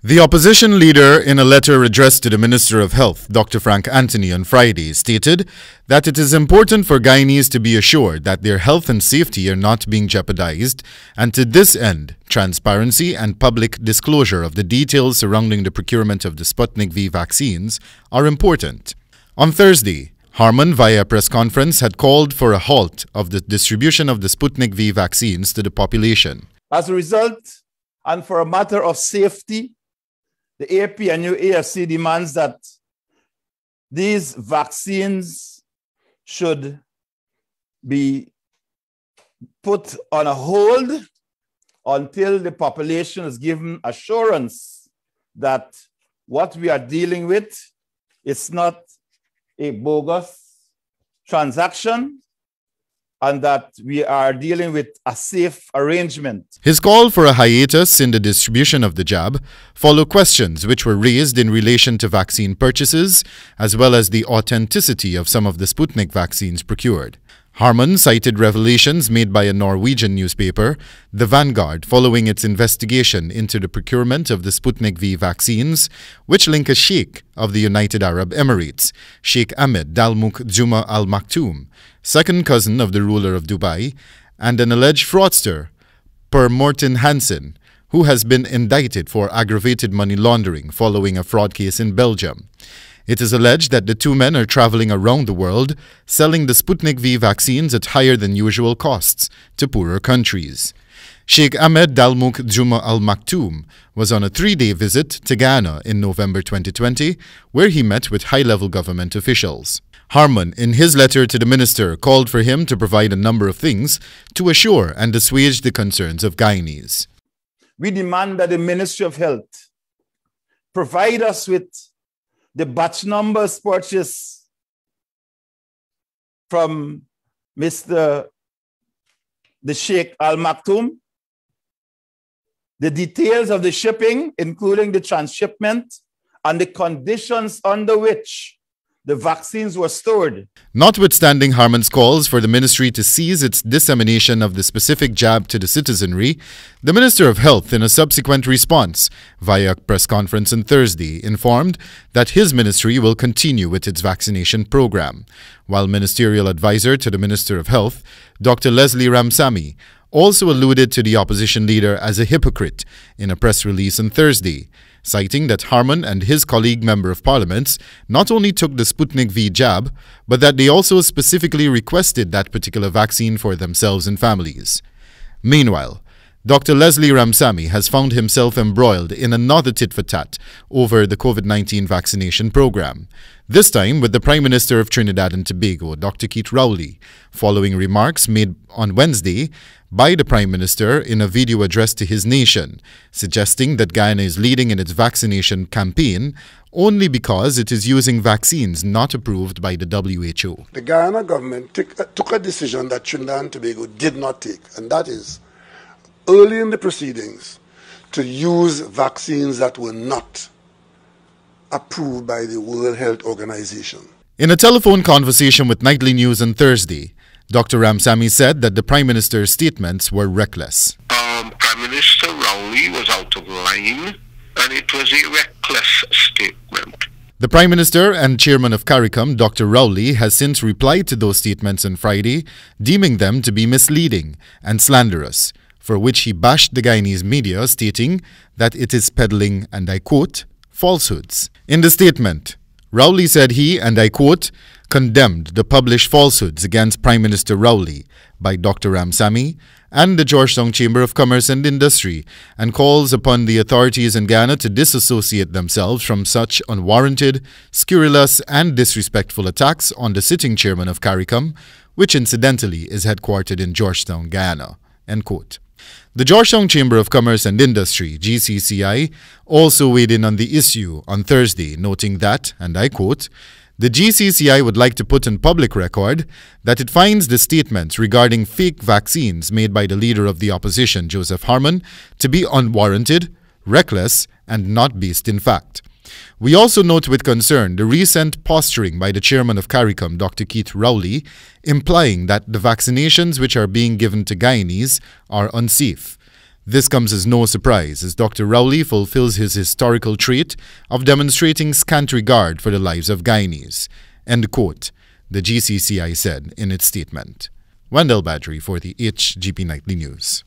The opposition leader, in a letter addressed to the Minister of Health, Dr. Frank Anthony, on Friday, stated that it is important for Guyanese to be assured that their health and safety are not being jeopardized, and to this end, transparency and public disclosure of the details surrounding the procurement of the Sputnik V vaccines are important. On Thursday, Harmon, via a press conference, had called for a halt of the distribution of the Sputnik V vaccines to the population. As a result, and for a matter of safety, the APNU AFC demands that these vaccines should be put on a hold until the population is given assurance that what we are dealing with is not a bogus transaction, and that we are dealing with a safe arrangement. His call for a hiatus in the distribution of the jab follow questions which were raised in relation to vaccine purchases, as well as the authenticity of some of the Sputnik vaccines procured. Harmon cited revelations made by a Norwegian newspaper, The Vanguard, following its investigation into the procurement of the Sputnik V vaccines, which link a Sheik of the United Arab Emirates, Sheik Ahmed Dalmouk Juma Al Maktoum, second cousin of the ruler of Dubai, and an alleged fraudster, Per Morten Hansen, who has been indicted for aggravated money laundering following a fraud case in Belgium. It is alleged that the two men are traveling around the world, selling the Sputnik V vaccines at higher than usual costs to poorer countries. Sheik Ahmed Dalmouk Juma Al Maktoum was on a 3-day visit to Ghana in November 2020, where he met with high-level government officials. Harmon, in his letter to the minister, called for him to provide a number of things to assure and assuage the concerns of Guyanese. We demand that the Ministry of Health provide us with the batch numbers purchased from the Sheik Al Maktoum, the details of the shipping, including the transshipment, and the conditions under which the vaccines were stored. Notwithstanding Harmon's calls for the ministry to cease its dissemination of the specific jab to the citizenry, the Minister of Health, in a subsequent response via a press conference on Thursday, informed that his ministry will continue with its vaccination program, while Ministerial Advisor to the Minister of Health, Dr. Leslie Ramsamy, also alluded to the opposition leader as a hypocrite in a press release on Thursday, citing that Harmon and his colleague Member of Parliament not only took the Sputnik V jab, but that they also specifically requested that particular vaccine for themselves and families. Meanwhile, Dr. Leslie Ramsamy has found himself embroiled in another tit-for-tat over the COVID-19 vaccination program, this time with the Prime Minister of Trinidad and Tobago, Dr. Keith Rowley, following remarks made on Wednesday by the Prime Minister in a video addressed to his nation, suggesting that Guyana is leading in its vaccination campaign only because it is using vaccines not approved by the WHO. The Guyana government took a decision that Trinidad and Tobago did not take, and that is, early in the proceedings, to use vaccines that were not approved by the World Health Organization. In a telephone conversation with Nightly News on Thursday, Dr. Ramsamy said that the Prime Minister's statements were reckless. Prime Minister Rowley was out of line, and it was a reckless statement. The Prime Minister and Chairman of CARICOM, Dr. Rowley, has since replied to those statements on Friday, deeming them to be misleading and slanderous, for which he bashed the Guyanese media, stating that it is peddling, and I quote, falsehoods. In the statement, Rowley said he, and I quote, condemned the published falsehoods against Prime Minister Rowley by Dr. Ramsamy and the Georgetown Chamber of Commerce and Industry, and calls upon the authorities in Ghana to disassociate themselves from such unwarranted, scurrilous and disrespectful attacks on the sitting chairman of CARICOM, which incidentally is headquartered in Georgetown, Guyana. End quote. The Georgetown Chamber of Commerce and Industry, GCCI, also weighed in on the issue on Thursday, noting that, and I quote, the GCCI would like to put on public record that it finds the statements regarding fake vaccines made by the leader of the opposition, Joseph Harmon, to be unwarranted, reckless, and not based in fact. We also note with concern the recent posturing by the chairman of CARICOM, Dr. Keith Rowley, implying that the vaccinations which are being given to Guyanese are unsafe. This comes as no surprise as Dr. Rowley fulfills his historical trait of demonstrating scant regard for the lives of Guyanese. End quote, the GCCI said in its statement. Wendell Badri for the HGP Nightly News.